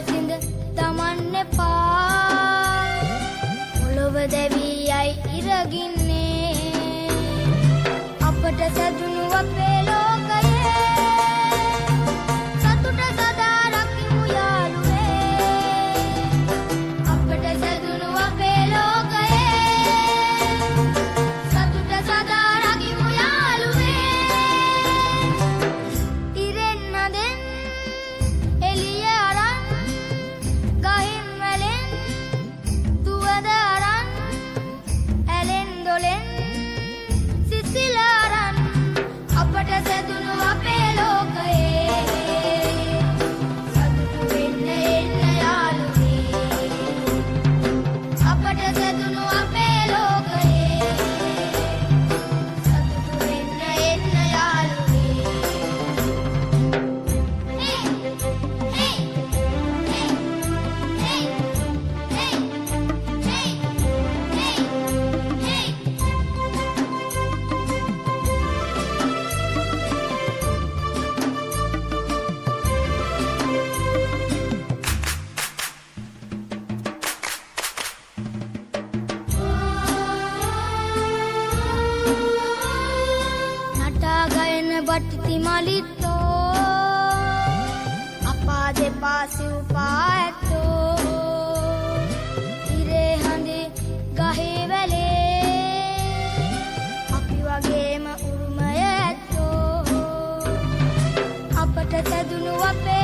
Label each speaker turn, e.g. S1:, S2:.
S1: සිඳ තමන්න එපා පොළොව දැවී යයි ඉරගින්නේ අපට සැදුණු අපේ ලෝකයේ සතුට සදා රකිමු යාළුවේ අපට සැදුණු අපේ ලෝකයේ සතුට සදා රකිමු යාළුවේ ඉරෙන් නදෙන් එළිය අරන් ගහින් වැලෙන් දුවද අරන් ඇලෙන් දොලෙන් සිසිල අරන් අපට සැදුණු අපේ ලෝකයේ සතුටු වෙන්න එන්න යාළුවේ අපට සැදුණු අපේ ලෝකයේ සතුටු වෙන්න එන්න යාළුවේ නටා ගයන බටිති මලිත්තෝ අපා දෙපා සිව්පා ඇත්තෝ ඉරේ හඳේ ගහේ වැලේ අපි වගේම උරුමය ඇත්තෝ අපට සැදුණු අපේ